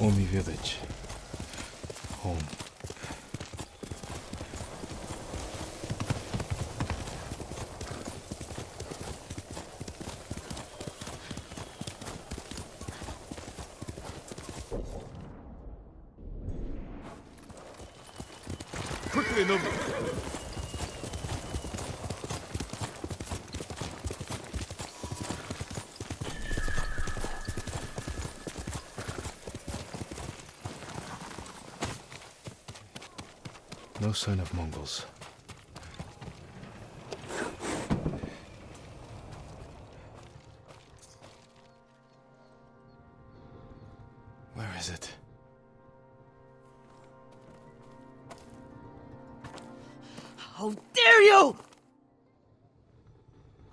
Omi village. Home. Quickly, Nobu! No sign of Mongols. Where is it? How dare you!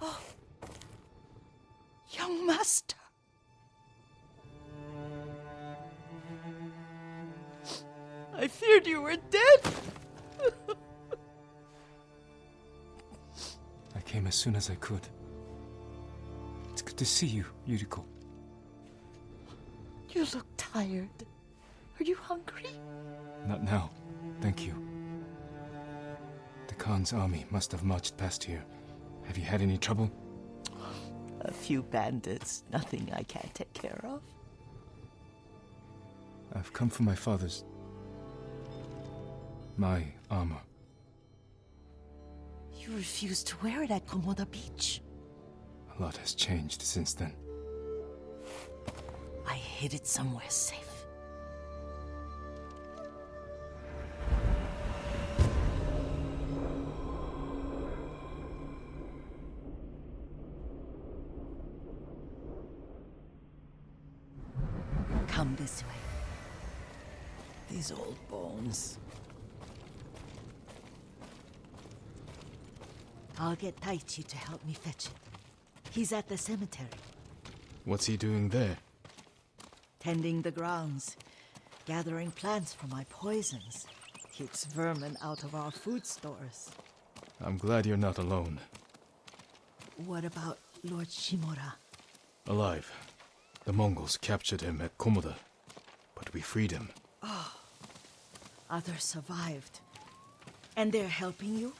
Oh, young master. I feared you were dead. I came as soon as I could. It's good to see you, Yuriko. You look tired. Are you hungry? Not now, thank you. The Khan's army must have marched past here. Have you had any trouble? A few bandits. Nothing I can't take care of. I've come for my father's... my armor. You refused to wear it at Komoda Beach. A lot has changed since then. I hid it somewhere safe. Come this way. These old bones. I'll get Taichi to help me fetch it. He's at the cemetery. What's he doing there? Tending the grounds. Gathering plants for my poisons. Keeps vermin out of our food stores. I'm glad you're not alone. What about Lord Shimura? Alive. The Mongols captured him at Komoda, but we freed him. Others survived. And they're helping you?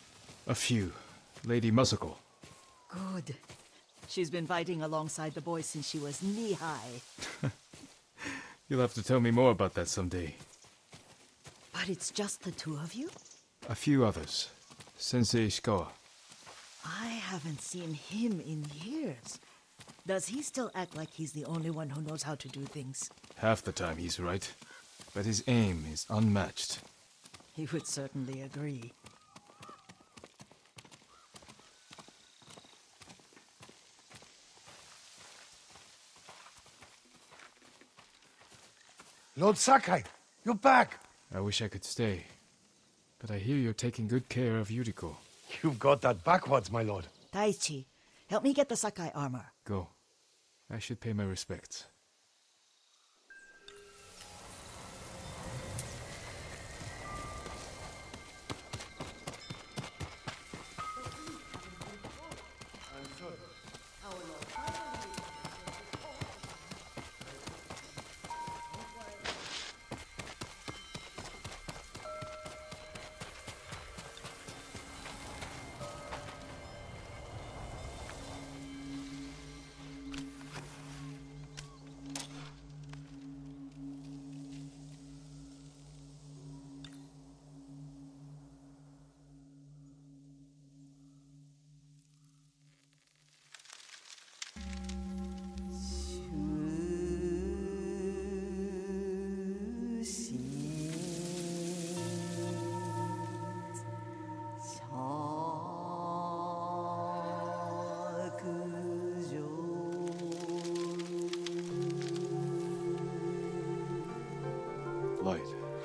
A few. Lady Masako. Good. She's been fighting alongside the boys since she was knee-high. You'll have to tell me more about that someday. But it's just the two of you? A few others. Sensei Ishikawa. I haven't seen him in years. Does he still act like he's the only one who knows how to do things? Half the time he's right, but his aim is unmatched. He would certainly agree. Lord Sakai, you're back! I wish I could stay, but I hear you're taking good care of Yuriko. You've got that backwards, my lord. Taichi, help me get the Sakai armor. Go. I should pay my respects.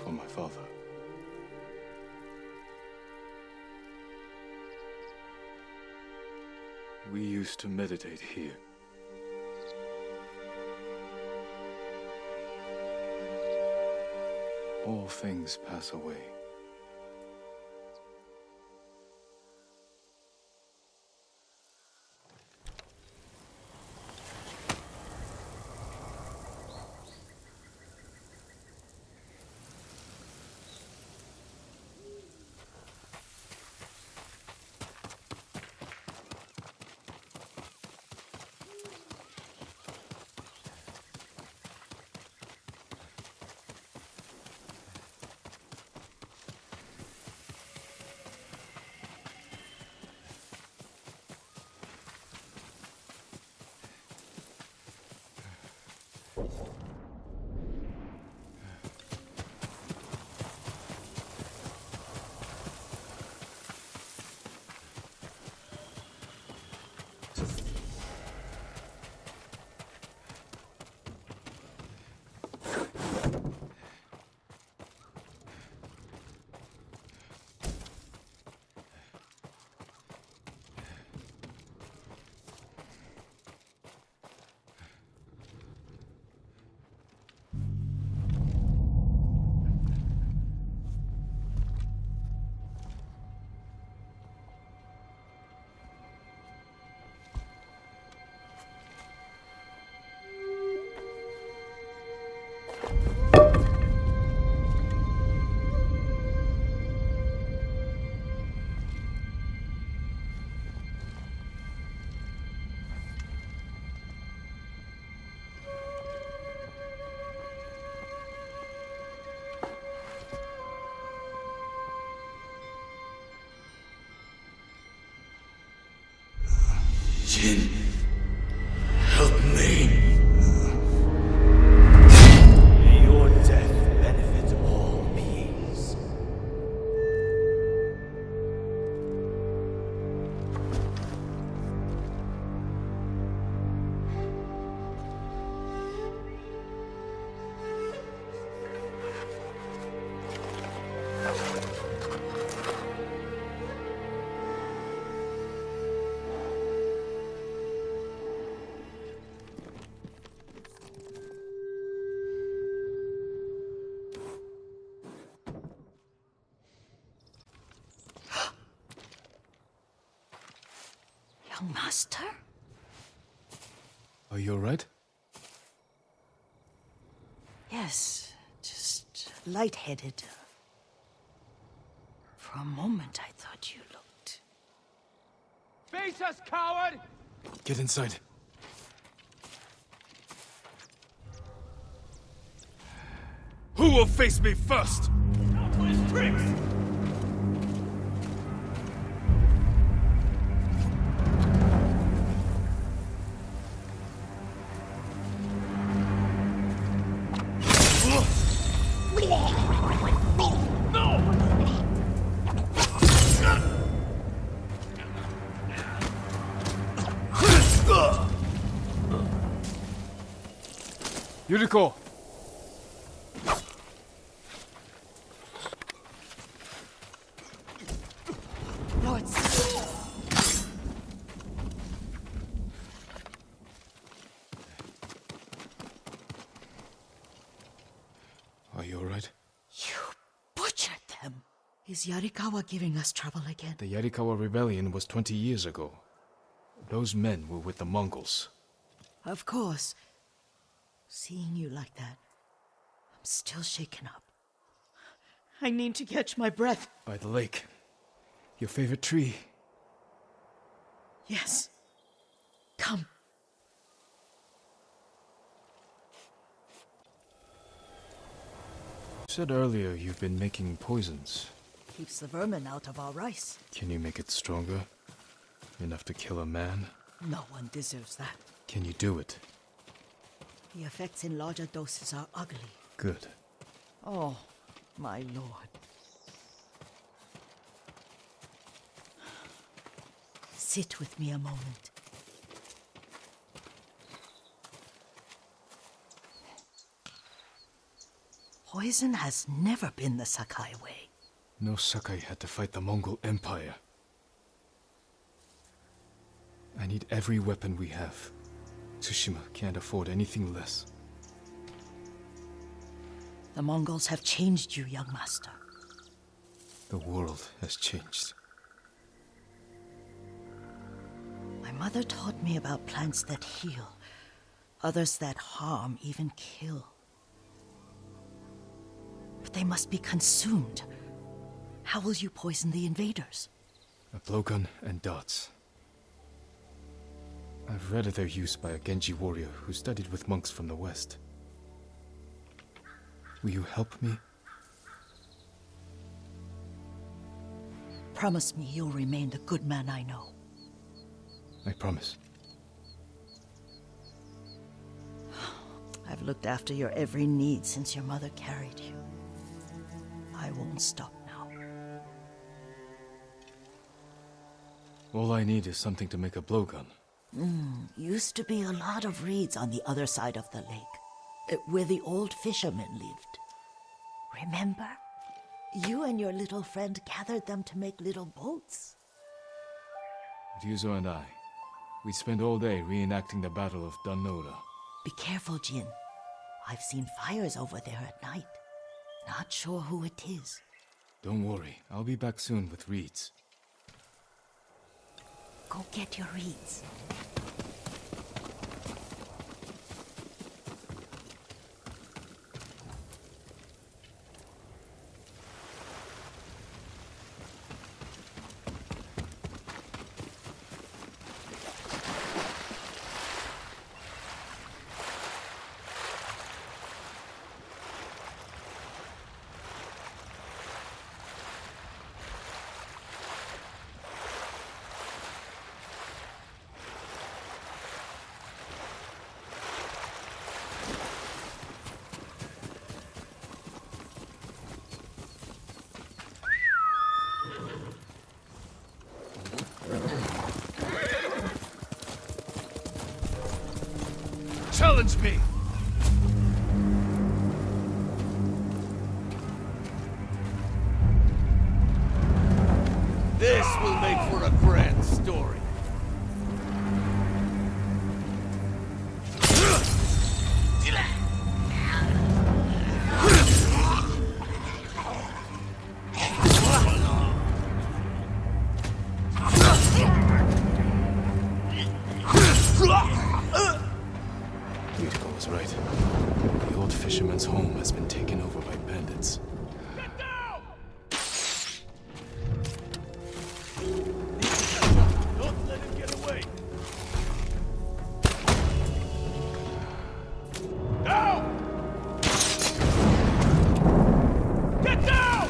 for my father. We used to meditate here. All things pass away. Jin, help me. May your death benefit all beings. Young master? Are you alright? Yes, just lightheaded. For a moment, I thought you looked... Face us, coward! Get inside. Who will face me first? Yuriko! Lord, Are you alright? you butchered them. Is Yarikawa giving us trouble again? The Yarikawa rebellion was 20 years ago. Those men were with the Mongols. Of course. Seeing you like that, I'm still shaken up. I need to catch my breath. By the lake. Your favorite tree. Yes. Come. You said earlier you've been making poisons. Keeps the vermin out of our rice. Can you make it stronger? Enough to kill a man? No one deserves that. Can you do it? The effects in larger doses are ugly. Good. Oh, my lord. Sit with me a moment. Poison has never been the Sakai way. No Sakai had to fight the Mongol Empire. I need every weapon we have. Tsushima can't afford anything less. The Mongols have changed you, young master. The world has changed. My mother taught me about plants that heal, others that harm, even kill. But they must be consumed. How will you poison the invaders? A blowgun and darts. I've read of their use by a Genji warrior who studied with monks from the west. Will you help me? Promise me you'll remain the good man I know. I promise. I've looked after your every need since your mother carried you. I won't stop now. All I need is something to make a blowgun. Used to be a lot of reeds on the other side of the lake, where the old fishermen lived. Remember? You and your little friend gathered them to make little boats. Ryuzo and I, we spent all day reenacting the Battle of Dannoura. Be careful, Jin. I've seen fires over there at night. Not sure who it is. Don't worry, I'll be back soon with reeds. Go get your reeds. Challenge me! This will make for a grand story. Mitko was right. The old fisherman's home has been taken over by bandits. Get down! Don't let him get away. Down! Get down!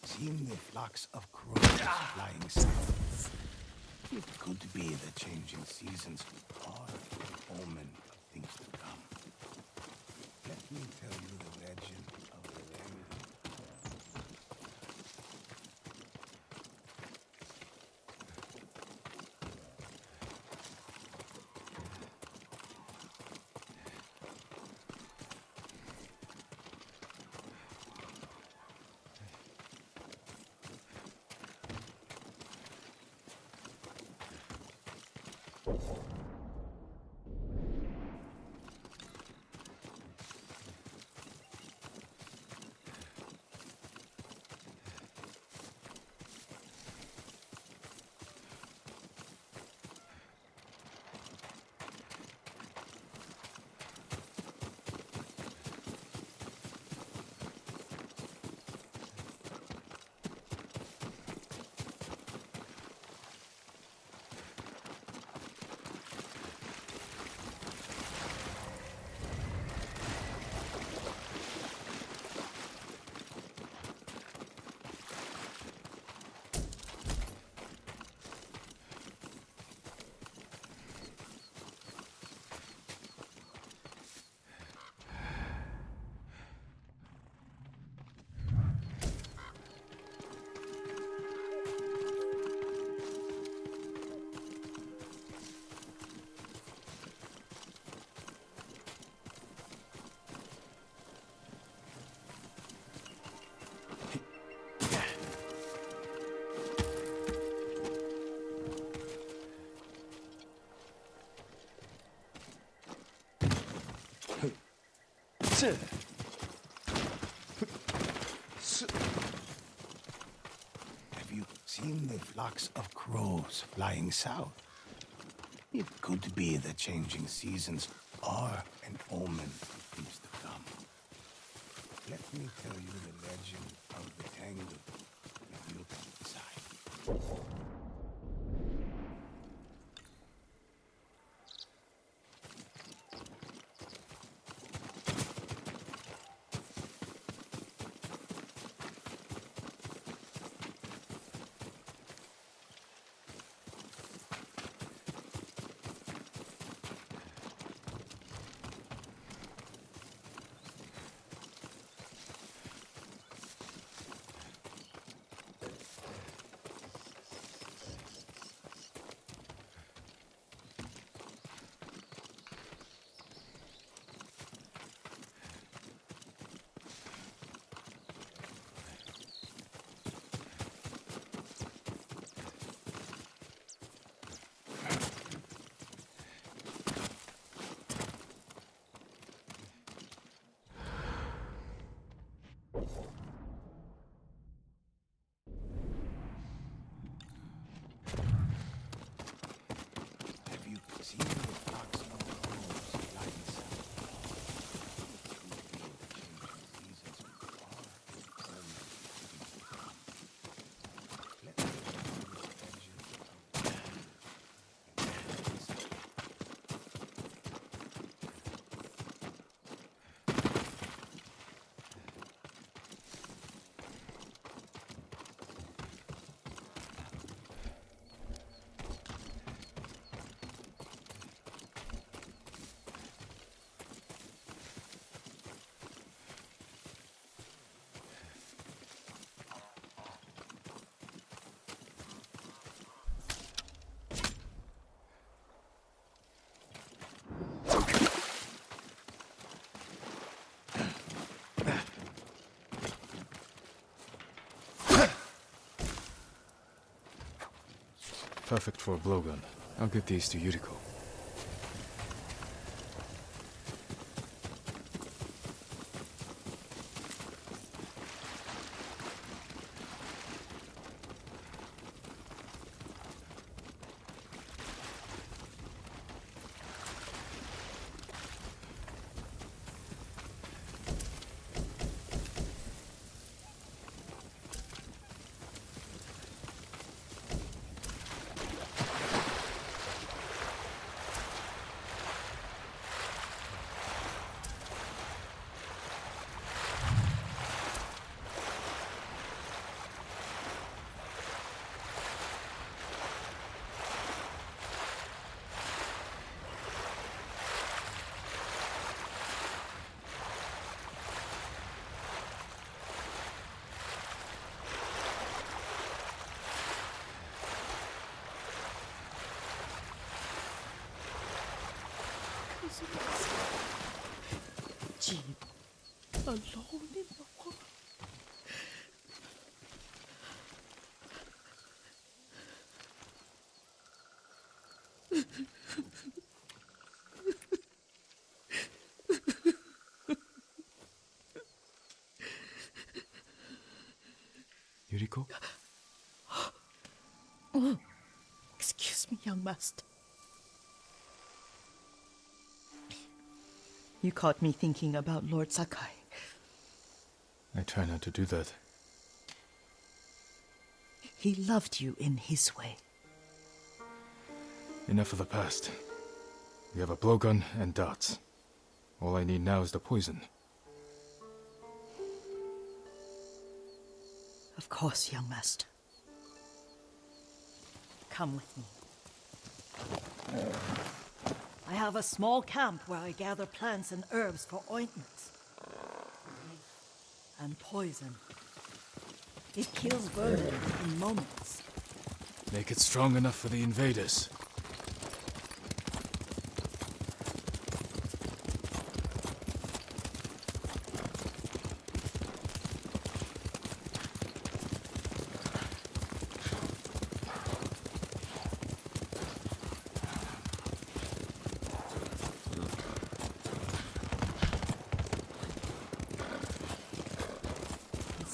Seen the flocks of crows flying south. It could be the changing seasons are an omen of things to come. Let me tell you the legend of the land. Have you seen the flocks of crows flying south? It could be the changing seasons are an omen of things to come. Let me tell you the legend of the tangle, if you decide. Seen the flocks of crows flying south. It could be the changing seasons are an omen of things to come. Let me show you the legend of the tangle, and decide. Perfect for a blowgun. I'll get these to Yuriko. Jean, alone in the world. Yuriko? Oh, excuse me, young master. You caught me thinking about Lord Sakai. I try not to do that. He loved you in his way. Enough of the past. We have a blowgun and darts. All I need now is the poison. Of course, young master. Come with me. I have a small camp where I gather plants and herbs for ointments. And poison. It kills vermin in moments. Make it strong enough for the invaders.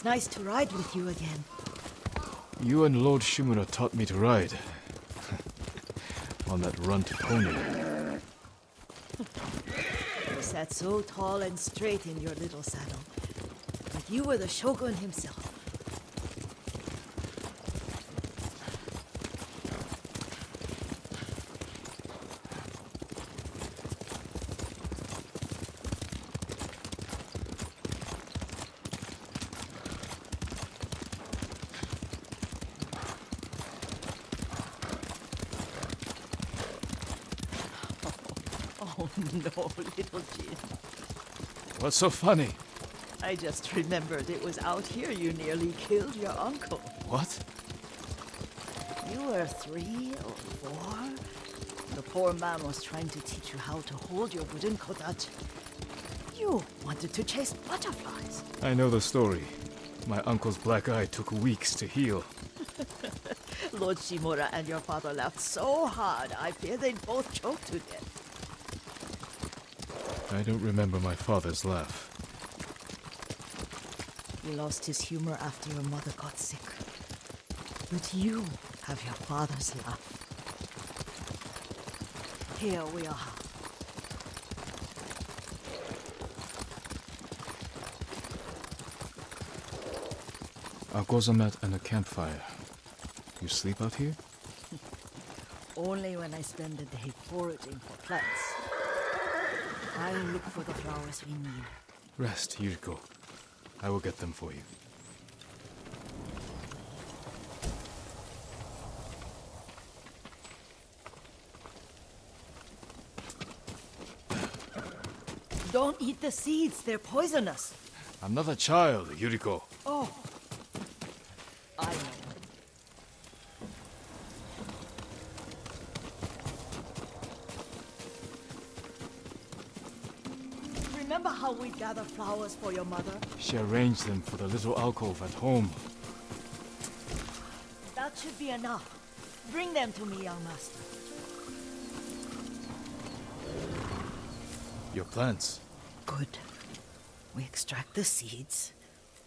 It's nice to ride with you again. You and Lord Shimura taught me to ride. On that runt pony. You sat so tall and straight in your little saddle. Like you were the shogun himself. Oh no, little Jin. What's so funny? I just remembered it was out here you nearly killed your uncle. What? You were 3 or 4. The poor man was trying to teach you how to hold your wooden kodachi. You wanted to chase butterflies. I know the story. My uncle's black eye took weeks to heal. Lord Shimura and your father laughed so hard, I fear they'd both choke to death. I don't remember my father's laugh. He lost his humor after your mother got sick. But you have your father's laugh. Here we are. A gozamat and a campfire. You sleep out here? Only when I spend the day foraging for plants. I look for the flowers we need. Rest, Yuriko. I will get them for you. Don't eat the seeds, they're poisonous. I'm not a child, Yuriko. Oh, I know. Remember how we gather flowers for your mother? She arranged them for the little alcove at home. That should be enough. Bring them to me, young master. Your plants. Good. We extract the seeds,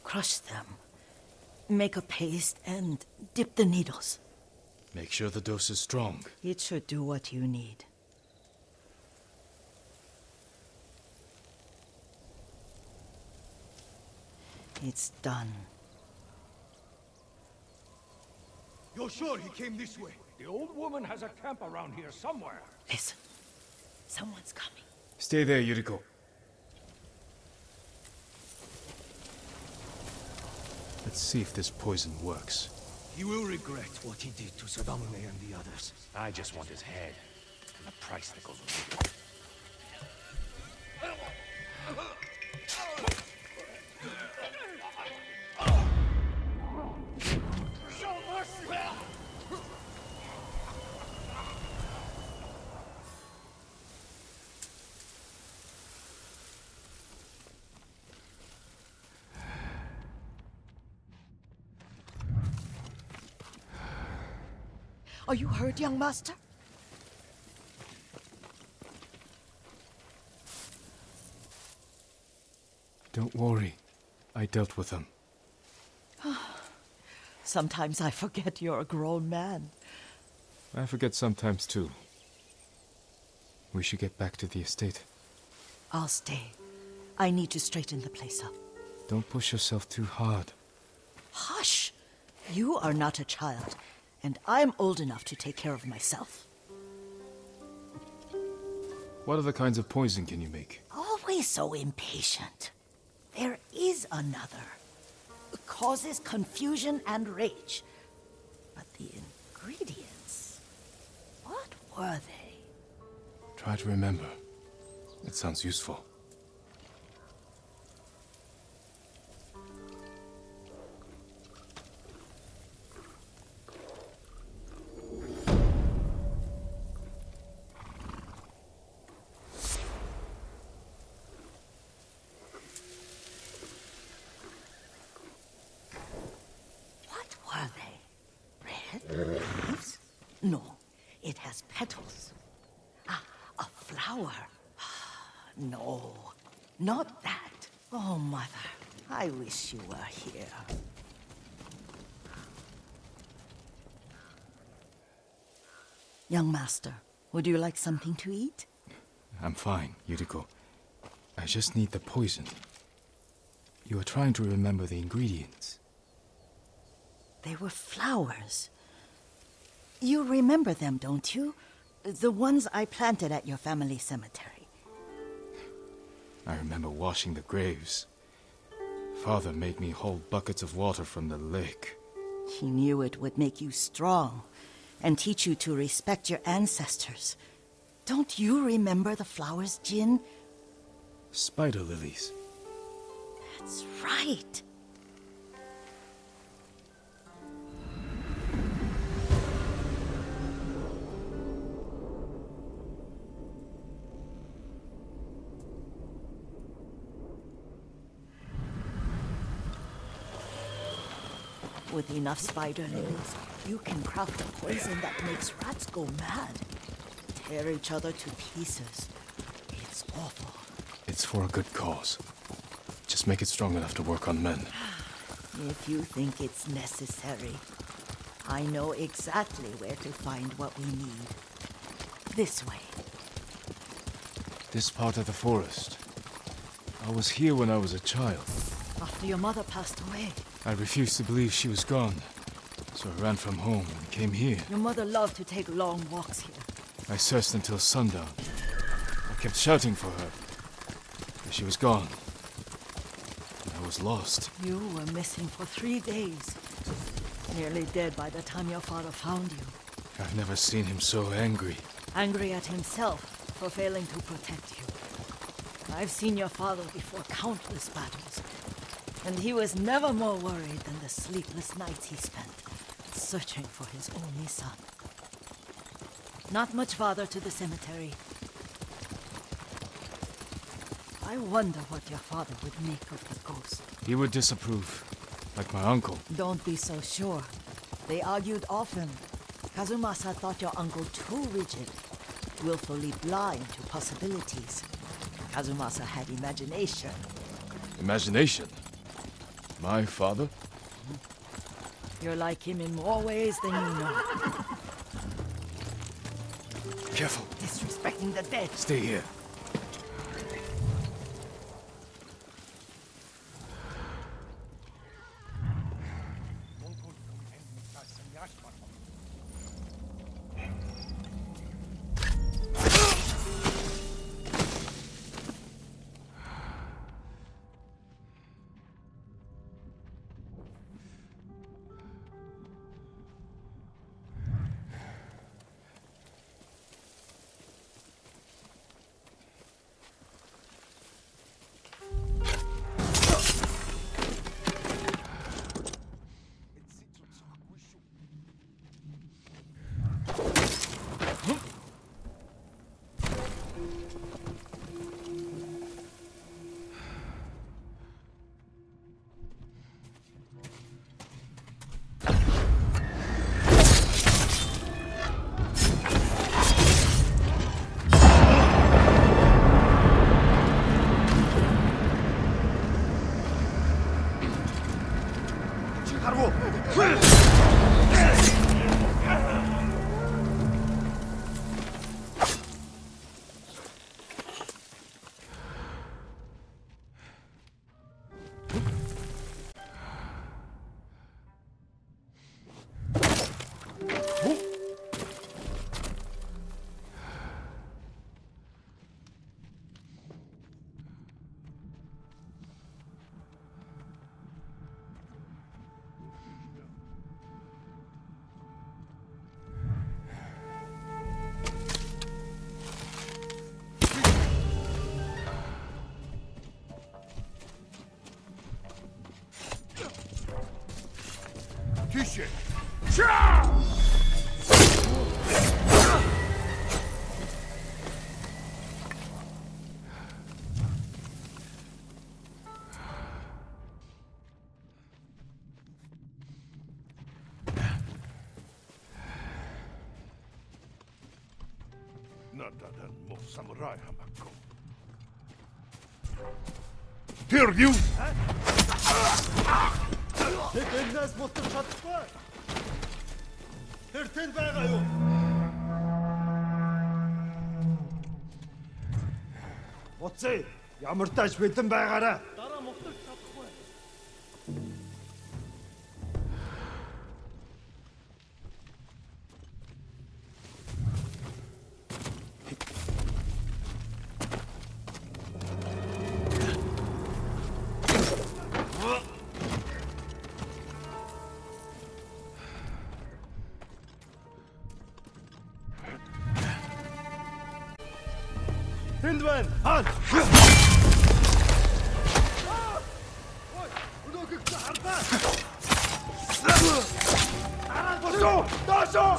crush them, make a paste, and dip the needles. Make sure the dose is strong. It should do what you need. It's done. You're sure he came this way? The old woman has a camp around here somewhere. Listen, someone's coming. Stay there, Yuriko. Let's see if this poison works. He will regret what he did to Sadamune and the others. I just want his head and the price that goes with it. Show mercy! Are you hurt, young master? Don't worry. I dealt with them. Sometimes I forget you're a grown man. I forget sometimes too. We should get back to the estate. I'll stay. I need to straighten the place up. Don't push yourself too hard. Hush! You are not a child, and I'm old enough to take care of myself. What other kinds of poison can you make? Always so impatient. There is another. It causes confusion and rage. But the ingredients... what were they? Try to remember. It sounds useful. Are they red leaves? No, it has petals. Ah, a flower. No, not that. Oh, mother, I wish you were here. Young master, would you like something to eat? I'm fine, Yuriko. I just need the poison. You are trying to remember the ingredients. They were flowers. You remember them, don't you? The ones I planted at your family cemetery. I remember washing the graves. Father made me hold buckets of water from the lake. He knew it would make you strong and teach you to respect your ancestors. Don't you remember the flowers, Jin? Spider lilies. That's right. With enough spider lilies, you can craft a poison that makes rats go mad. Tear each other to pieces. It's awful. It's for a good cause. Just make it strong enough to work on men. If you think it's necessary, I know exactly where to find what we need. This way. This part of the forest. I was here when I was a child. After your mother passed away. I refused to believe she was gone. So I ran from home and came here. Your mother loved to take long walks here. I searched until sundown. I kept shouting for her. But she was gone. And I was lost. You were missing for 3 days. Nearly dead by the time your father found you. I've never seen him so angry. Angry at himself for failing to protect you. I've seen your father before countless battles. And he was never more worried than the sleepless nights he spent searching for his only son. Not much farther to the cemetery. I wonder what your father would make of the ghost. He would disapprove, like my uncle. Don't be so sure. They argued often. Kazumasa thought your uncle too rigid, willfully blind to possibilities. Kazumasa had imagination. Imagination? My father? You're like him in more ways than you know. Careful. Disrespecting the dead. Stay here. Nadadan mo samurai hamako. Here, you! Тэд энэс мултаж чадахгүй. Тэр тэнд байгаа юу? Буцъя. Ямар тааш бэлэн байгаарай. Дараа мултаж чадахгүй. Тэнд байна. Хаан. Ой, өнөөгөө хардаа. Босоо! Досоо!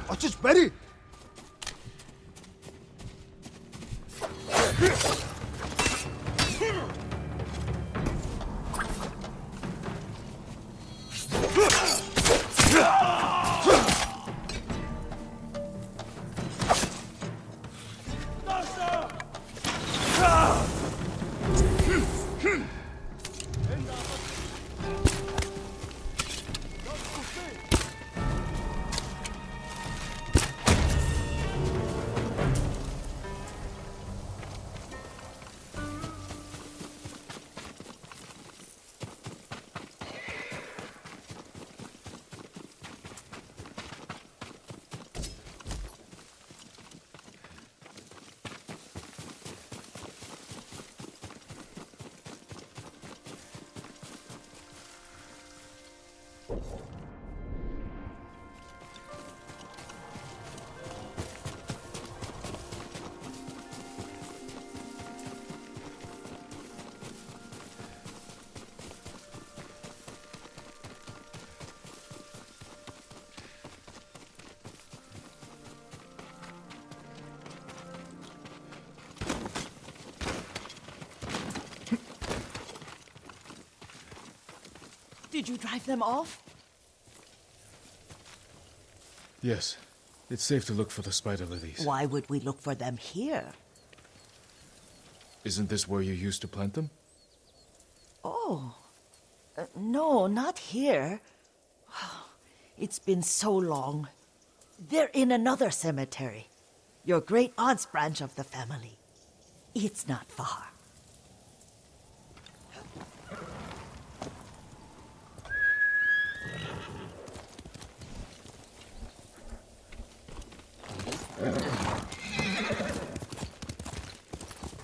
Очиж барь. Did you drive them off? Yes. It's safe to look for the spider lilies. Why would we look for them here? Isn't this where you used to plant them? Oh. No, not here. It's been so long. They're in another cemetery. Your great aunt's branch of the family. It's not far.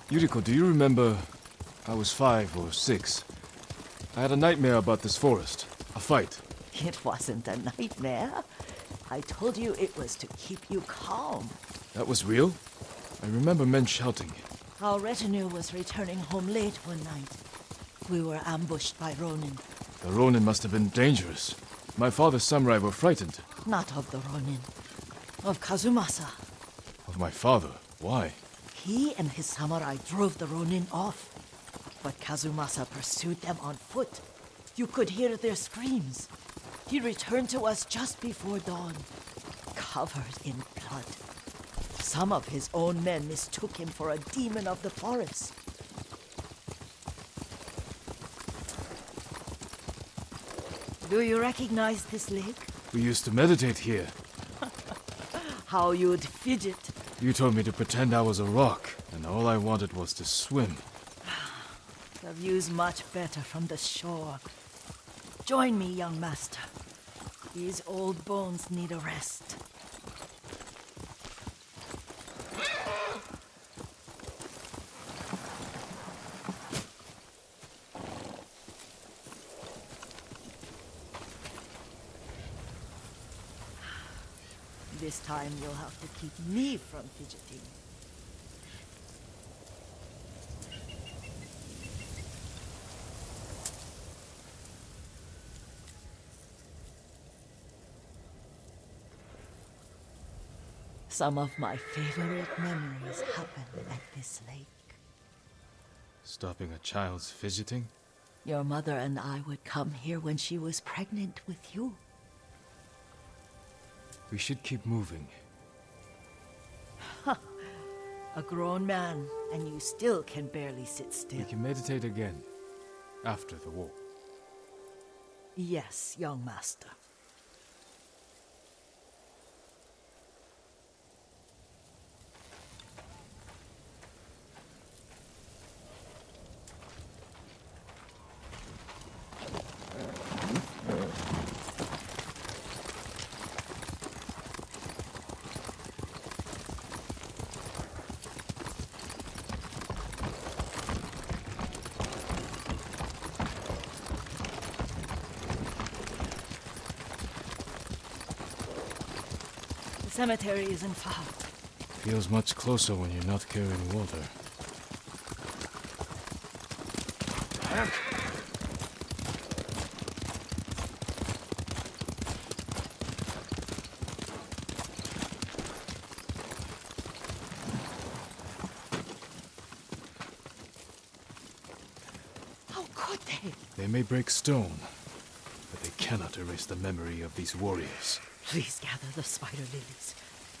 Yuriko, do you remember? I was 5 or 6. I had a nightmare about this forest. A fight. It wasn't a nightmare. I told you it was to keep you calm. That was real? I remember men shouting. Our retinue was returning home late one night. We were ambushed by Ronin. The Ronin must have been dangerous. My father's samurai were frightened. Not of the Ronin. Of Kazumasa. Of my father? Why? He and his samurai drove the Ronin off. But Kazumasa pursued them on foot. You could hear their screams. He returned to us just before dawn, covered in blood. Some of his own men mistook him for a demon of the forest. Do you recognize this lake? We used to meditate here. How you'd fidget. You told me to pretend I was a rock, and all I wanted was to swim. The view's much better from the shore. Join me, young master. These old bones need a rest. This time you'll have to keep me from fidgeting. Some of my favorite memories happen at this lake. Stopping a child's fidgeting? Your mother and I would come here when she was pregnant with you. We should keep moving. A grown man, and you still can barely sit still. We can meditate again, after the war. Yes, young master. The cemetery isn't far. Feels much closer when you're not carrying water. How could they? They may break stone, but they cannot erase the memory of these warriors. Please gather the spider lilies.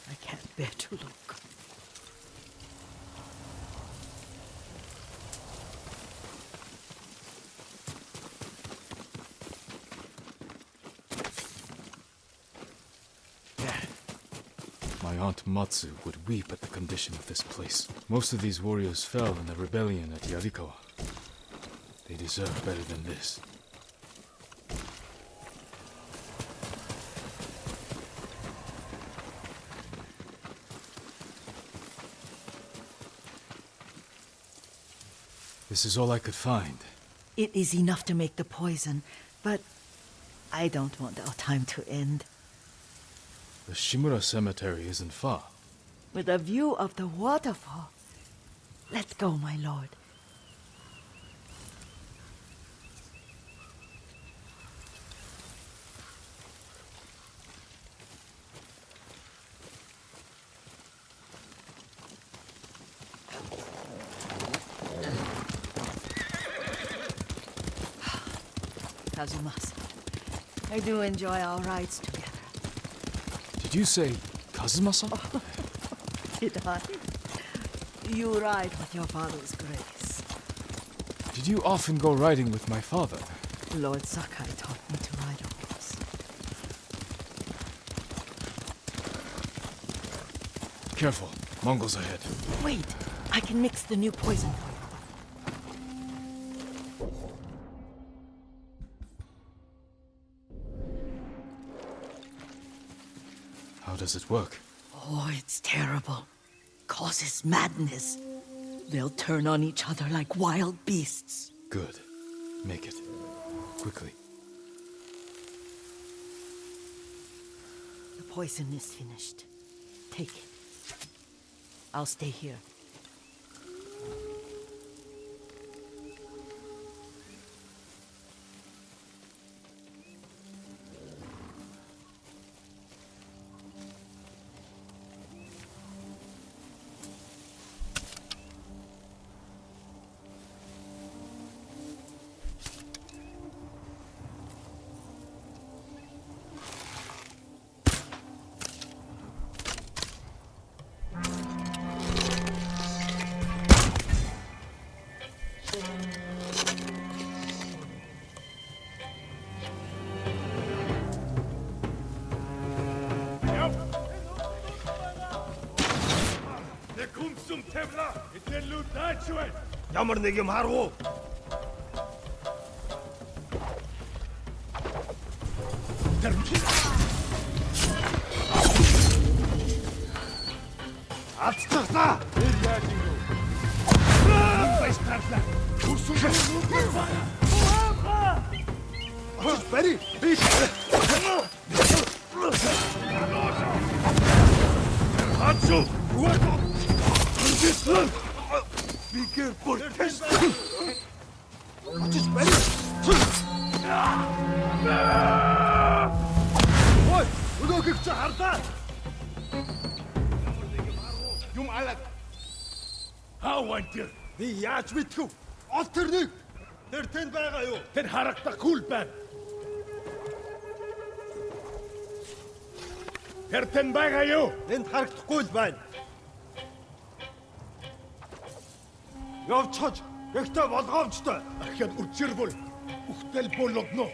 I can't bear to look. My aunt Matsu would weep at the condition of this place. Most of these warriors fell in the rebellion at Yarikawa. They deserve better than this. This is all I could find. It is enough to make the poison, but I don't want our time to end. The Shimura Cemetery isn't far. With a view of the waterfall. Let's go, my lord. Kazumasa, I do enjoy our rides together. Did you say Kazumasa? Did I? You ride with your father's grace. Did you often go riding with my father? Lord Sakai taught me to ride a horse. Careful, Mongols ahead. Wait, I can mix the new poison for you. How does it work? Oh, it's terrible. Causes madness. They'll turn on each other like wild beasts. Good. Make it. Quickly. The poison is finished. Take it. I'll stay here. Ямар нэг юм харав уу? Ацтагнаа. Яаж юм бэ? Баяс таарлаа. Үрсэн байна. Ачиж бари. Хатсу. Be careful. Ачиж бари. Ой, өдөөгч хардаа. Юм алаад. Хаа вантер? Би яаж мэдхүү? Ол тэрнийг. Тэр тэнд байгаа юу? Тэр харагдахгүй байна. Тэр тэнд байгаа юу? Энд харагдахгүй л байна. Явцгач. Гэхдээ болгоомжтой. Ахяд үчирбэл. Ухтэл болодно.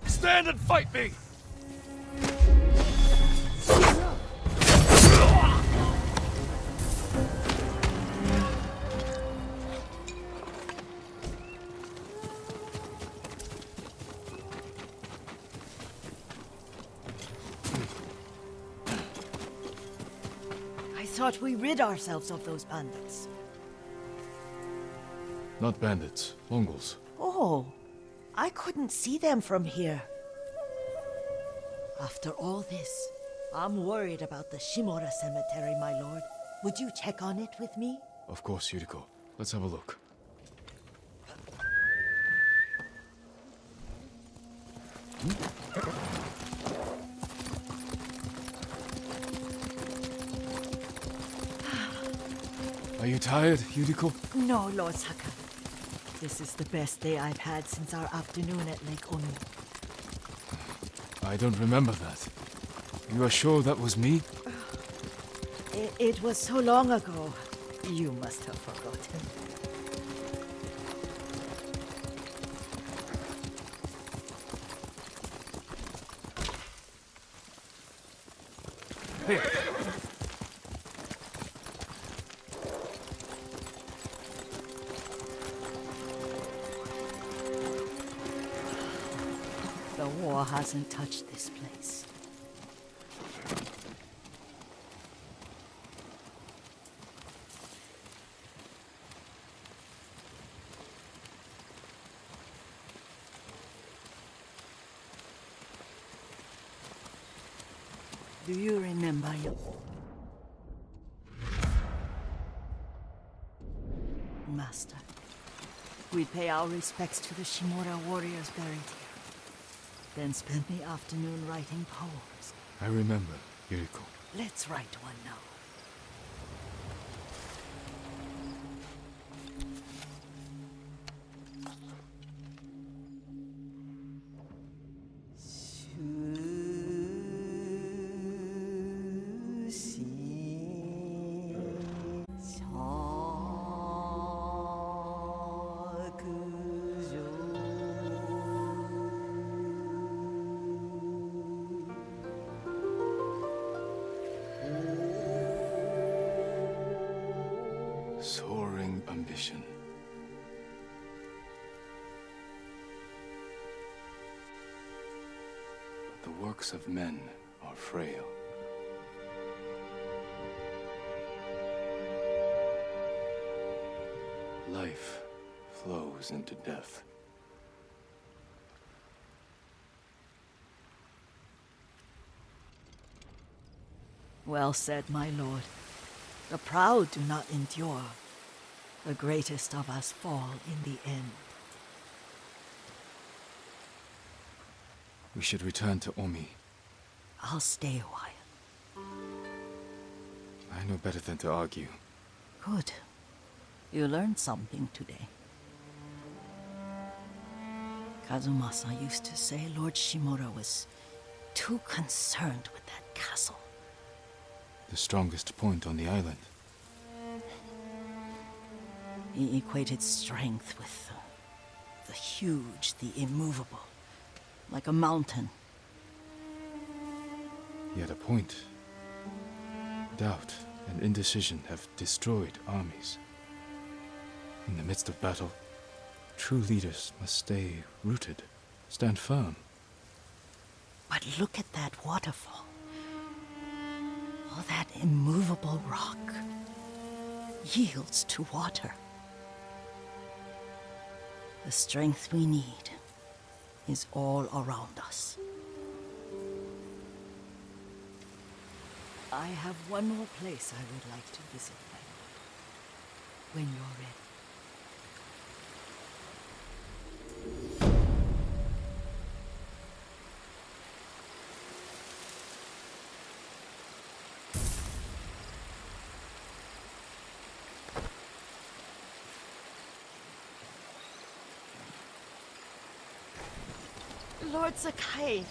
Stand and fight me! I thought we rid ourselves of those bandits. Not bandits, Mongols. Oh, I couldn't see them from here. After all this, I'm worried about the Shimura cemetery, my lord. Would you check on it with me? Of course, Yuriko. Let's have a look. Are you tired, Yuriko? No, Lord Saka. This is the best day I've had since our afternoon at Lake Onu. I don't remember that. You are sure that was me? It was so long ago. You must have forgotten. The war hasn't touched this place. Do you remember your... Master? We'd pay our respects to the Shimura warriors buried here. Then spend the afternoon writing poems. I remember, Yuriko. Let's write one now. Soaring ambition. But the works of men are frail. Life flows into death. Well said, my lord. The proud do not endure. The greatest of us fall in the end. We should return to Omi. I'll stay a while. I know better than to argue. Good. You learned something today. Kazumasa used to say Lord Shimura was too concerned with that castle. The strongest point on the island. He equated strength with the huge, the immovable, like a mountain. He had a point. Doubt and indecision have destroyed armies. In the midst of battle, true leaders must stay rooted, stand firm. But look at that waterfall. All that immovable rock yields to water. The strength we need is all around us. I have one more place I would like to visit, my lord. When you're ready. Lord Sakai,